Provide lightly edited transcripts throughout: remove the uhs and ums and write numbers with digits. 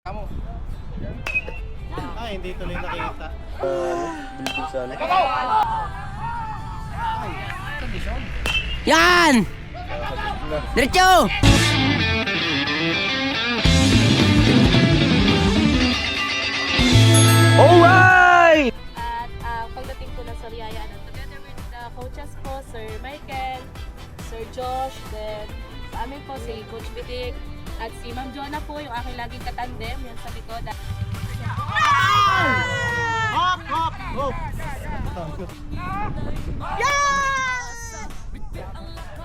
Kamu. Hindi tuloy nakita. Bilbisan. Yan! Diretso! Alright! At pagdating ko ng Soriaya, together with the coaches ko, Sir Michael, Sir Josh, then sa amin po si Coach Bitik, at si Ma'am Jonah po, yung aking laging katandem, yan sa likod. Hop! Hop! Hop!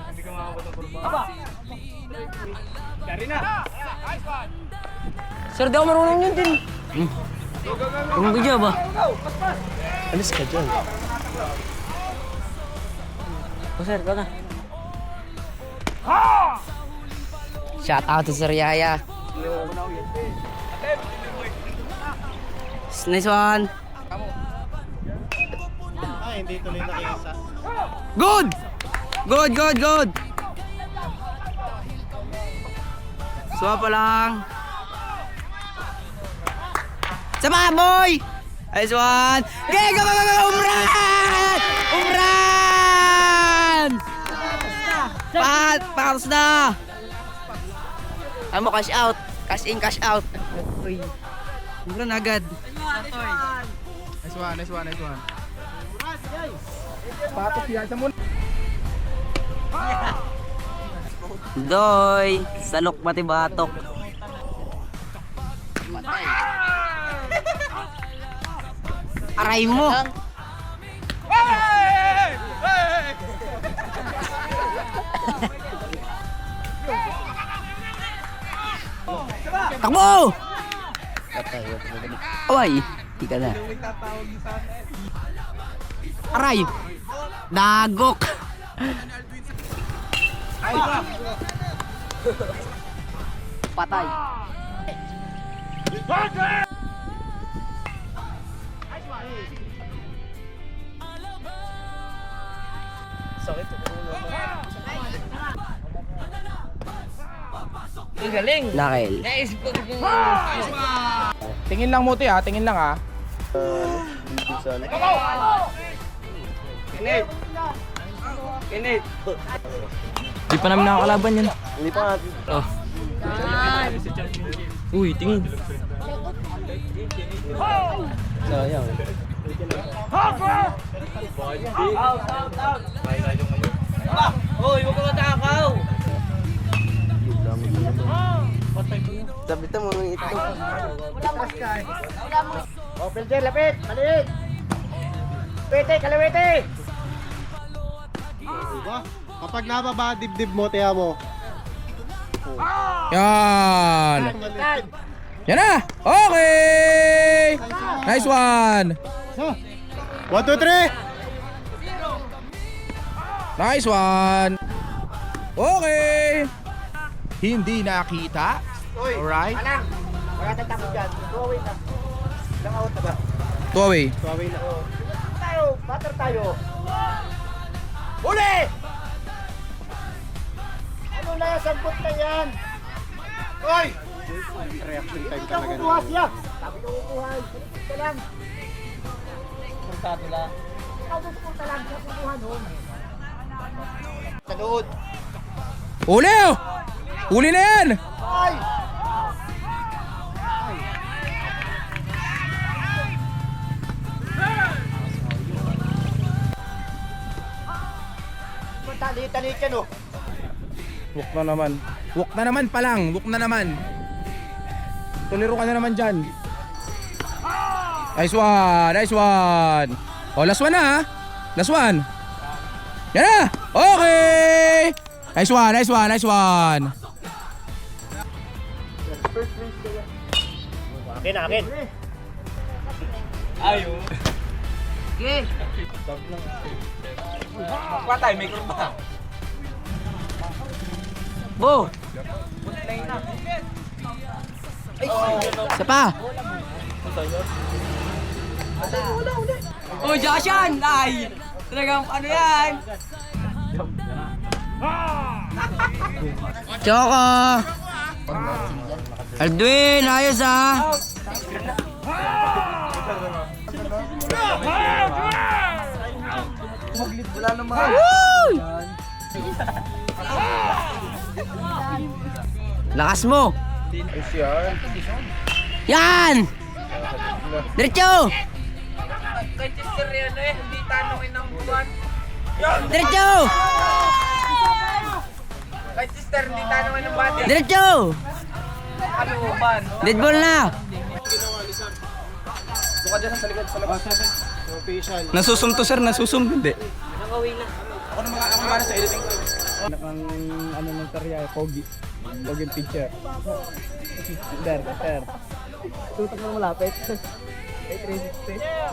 Hindi ka makakabot ng kurba. Aba! Kari na! Sir, di ako marunong yun din. Kung ka ba? Alis ka dyan. O sir, ikaw na. Shout out to Sir Yaya. Nice one. Hindi tuloy nakita. Good! Good, good, good! Suwa pa lang. Sama, boy! Nice one! Okay, go, go, go, go! Umran! Umran! Paus na! Ano mo, cash out. Cash in, cash out. Uy. Umran agad. Nice one, nice one, nice one. Patok yan sa muna. Doy! Salok pati batok. Aray mo! Takbo! Away! Di ka na. Aray! Dagok! Patay! Sakit sa ulo. Galing! Nakil. Tingin lang muti ha, tingin lang ha. Bilbisan. Kinit! Kinit! Di pa namin nakakalaban yan. Hindi pa natin. Oh. Uy, tingin. Sayang. Uy, huwag ka matakaw! Sabi ito mo nang ito. Oh, Pilder, lapit! Maliit! Pwede, kalawete! Diba? Kapag nababa dibdib mo, tiya mo. Yan! Yan na! Okay! Nice one! So, 1, 2, 3! Nice one! Okay! Hindi nakita. Alright. Alang! Wala tayong takot dyan. Go away na. Ilang out na ba? Two away. Go away na. Tayo! Batter tayo! Uli! Ano na yan? Sagbot na yan! Hoy! Reaction time Iya, talaga. Kukuha siya! Sabi ko kukuha. Punta lang. Puntado lang. Punta lang. Siya kukuha noon. Sa doon. Uli! Oh! Uli na yan! Ay! Talit yan oh. Wok na naman. Wok na naman pa lang. Wok na naman. Tuliro ka na naman dyan. Nice one. Nice one. Oh, last one na ha. Last one. Yan na. Okay. Nice one. Nice one. Nice one. Akin, akin. Okay. Patay, may kurba. Bo! Isa pa! Oh, Josh yan! Ay! Talagang ano yan? Choco! Aldwin, ayos ah. Wala naman. Lakas mo. Ayos yan. Yan! Diretso! Diretso! Diretso! Dead ball na! Buka dyan sa likod, sa labas. Official. Nasusum to sir, nasusum. Hindi. Ako na sa editing ko. Ang ano ng tarya, pogi. Pogi picture. Der. Tutok na malapit.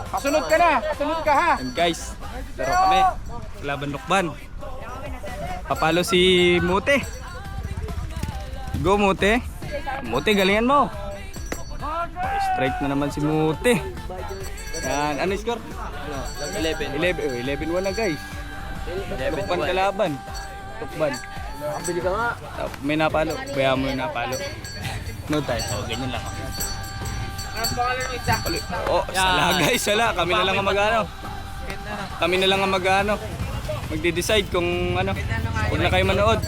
Kasunod ka na! Kasunod ka ha! And guys, laro kami. Laban Lukban. Papalo si Mute. Go Mute. Mute, galingan mo. Strike na naman si Mute. Yan, ano yung score? 11-1 na guys. Lukban kalaban. Lukban. Bili ka nga. May napalo. Kaya mo yung napalo. No tayo. So, ganyan lang. Oh, sala guys, sala. Kami na lang ang mag-ano. Kami na lang ang mag-ano. Magde-decide kung ano. Huwag na kayo manood.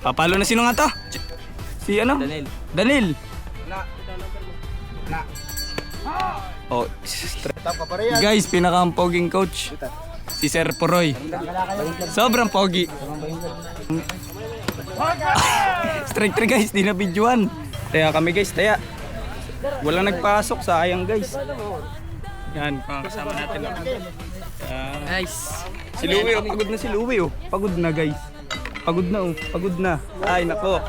Papalo na sino nga to? Si ano? Danil. Oh, Tapa pa rin yan. guys, pinaka-poging coach. Si Sir Poroy. Sobrang pogi. Strike 3 guys, di na videoan. Taya kami guys, taya. Walang nagpasok, sayang guys. Yan, mga kasama natin. Nice. Si Louie, oh, pagod na si Louie, oh. Pagod na guys. Pagod na, oh. Pagod na. Ay, nako.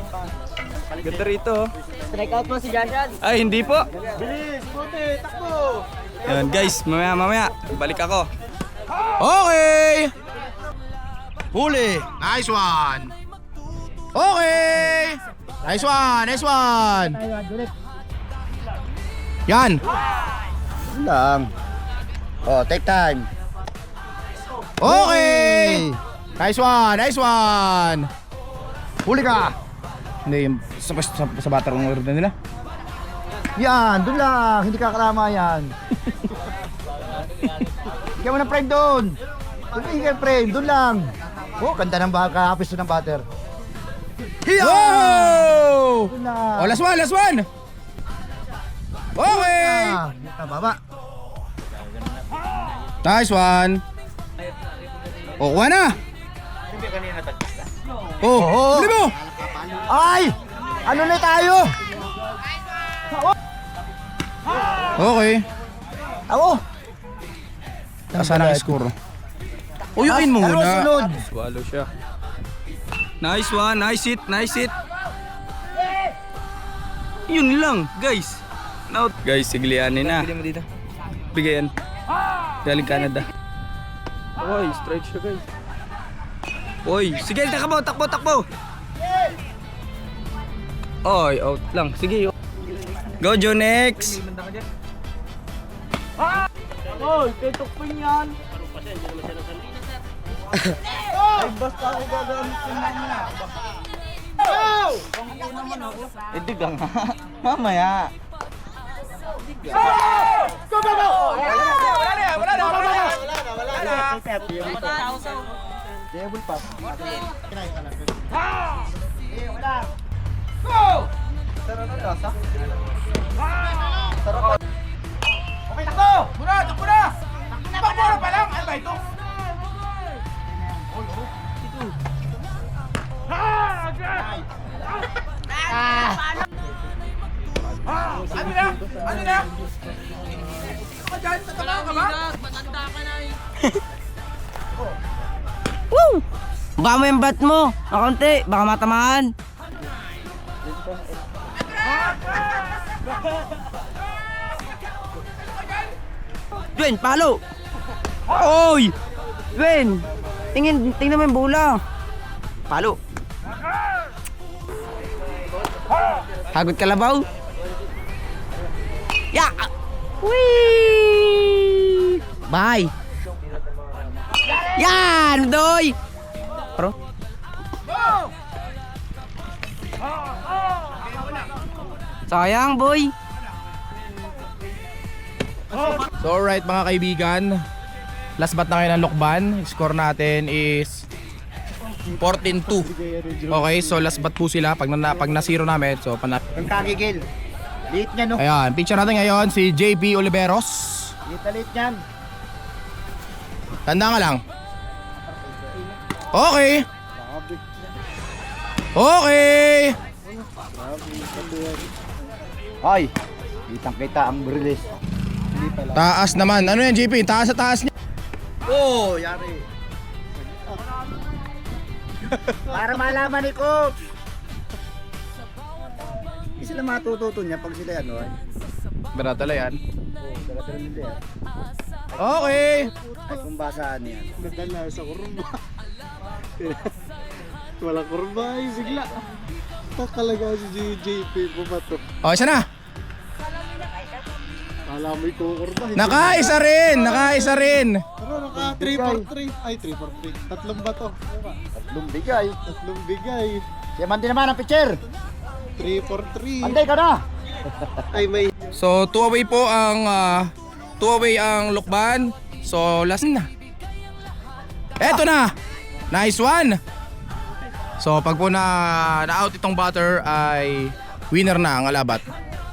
Ganda rito, oh. Strike out mo si Jashan. Ay, hindi po. Bilis, puti, takbo. Yan guys, mamaya, balik ako. Okay! Huli! Nice one! Okay! Nice one! Yan! Lang. Oh, take time. Okay! Nice one! Huli ka! Hindi, yung sa batter ng order nila. Yan, doon lang. Hindi kakarama yan. Higyan mo ng frame doon. Higyan frame, doon lang. Oh, ganda ng kahapis doon ng butter. Wow! Doon lang. Oh, last one! Okay! Baba. Nice one! Oh, kuha na! Oh, huli mo! Ay! Ano na tayo? Okay. Ako. Nasaan ang score? Uyuin mo Ano muna. sunod? Swallow siya. Nice one, nice hit. Yun lang, guys. Now, guys, siglianin na. Bigyan mo dito. Bigayan. Galing Canada. Oy, strike siya, guys. Oy, sige, takbo. Oy, out lang. Sige. Go, Joe, next. Oy, tetok pa yan. Ay, basta ako gagamit ng mama. Edig ka nga. Mamaya. Table pa. Sarap na lasa. Okay, takbo! Takbo na! Takbo pa lang! Ano ba ito? Ano na? Tatama ka ba? Woo! Baka mo yung bat mo. Kakunti, baka matamaan. Dwayne, palo! Oy! Dwayne! Tingnan mo yung bola. Palo. Hagot kalabaw. Ya! Whee! Bye! Yan! Doy! Pro? Sayang, boy. So alright mga kaibigan, last bat na kayo ng Lokban. Score natin is 14-2. Okay, so last bat po sila pag na-zero namin. So Ang kakigil. Liit niya, no? ayan, picture natin ngayon si JP Oliveros. Liit na liit niyan. Tanda ka lang. Okay. Okay. Hoy, kitang-kita ang brilis. Taas naman. Ano yan, JP? Taas sa taas niya. Oh, yari. Para malaman ni Coach. Hindi sila matututo niya pag sila ano. Baratala yan. Oo, dala-dala nila yan. Okay. Ay, kung basaan yan. Nadala sa kurba. Walang kurba ay bigla. Kakalaga si JP bumato. O, isa na. Kala mo ito kurba. Nakaisa rin. Nakaisa rin. Pero naka 3-4-3. Ay 3-4-3. Tatlong bato. Tatlong bigay. Tatlong bigay. Siya man din naman ang pitcher. 3-4-3. Anday ka na. Ay may So, two away po ang Lokban. So, last na. Eto na. Nice one. So, pag po na-out itong batter ay winner na ang alabat.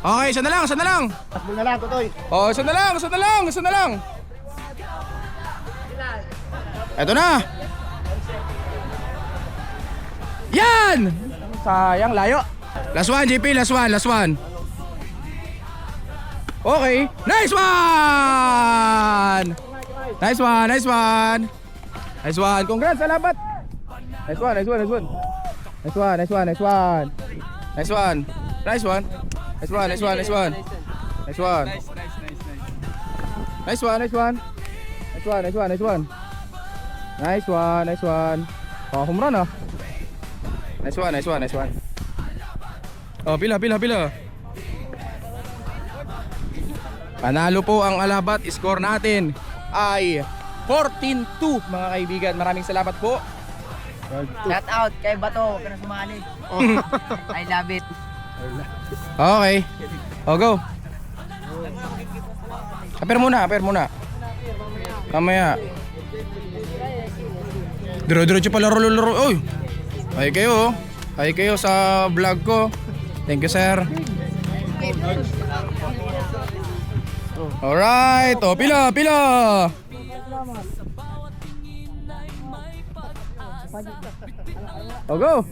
Okay, isa na lang, isa na lang. Tasbol na lang, Totoy. Oh, isa na lang, isa na lang, isa na lang. Eto na. Yan! Sayang, layo. Last one, JP, last one, last one. Okay, nice one! Nice one, nice one. Nice one, congrats, salamat. Nice one, nice one, nice one. Nice one, nice one, nice one. Nice one, nice one. Nice one, nice one, nice one. Nice one. Nice one, nice one. Nice one, nice one, nice one. Nice one, nice one. Oh, home run ah. Nice one, nice one, nice one. Oh, pila. Panalo po ang alabat. Score natin ay 14-2 mga kaibigan. Maraming salamat po. Shout out kay Bato. Huwag ka na sumali. I love it. Okay. Oh, go. Aper muna. Mamaya. Diro-diretso pala laro. Oy. Ay kayo sa vlog ko. Thank you, sir. Alright. Oh, pila. Oh, go.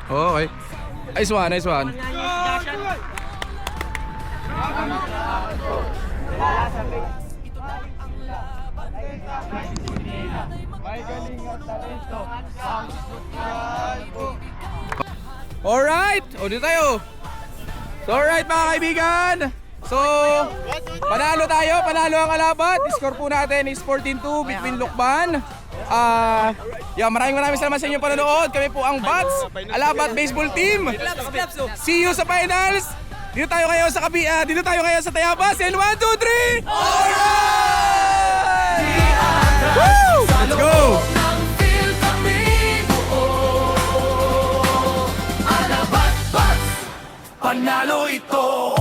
Okay. Nice one. Alright, o dito tayo. So alright mga kaibigan. So, panalo ang alabat. Score po natin is 14-2 between Lokban. Maraming salamat sa inyong panonood. Kami po ang Bats Alabat Baseball Team. See you sa finals. Dito tayo kayo sa Tayabas. And 1, 2, 3. Alright! Woo! Let's go! Panalo ito.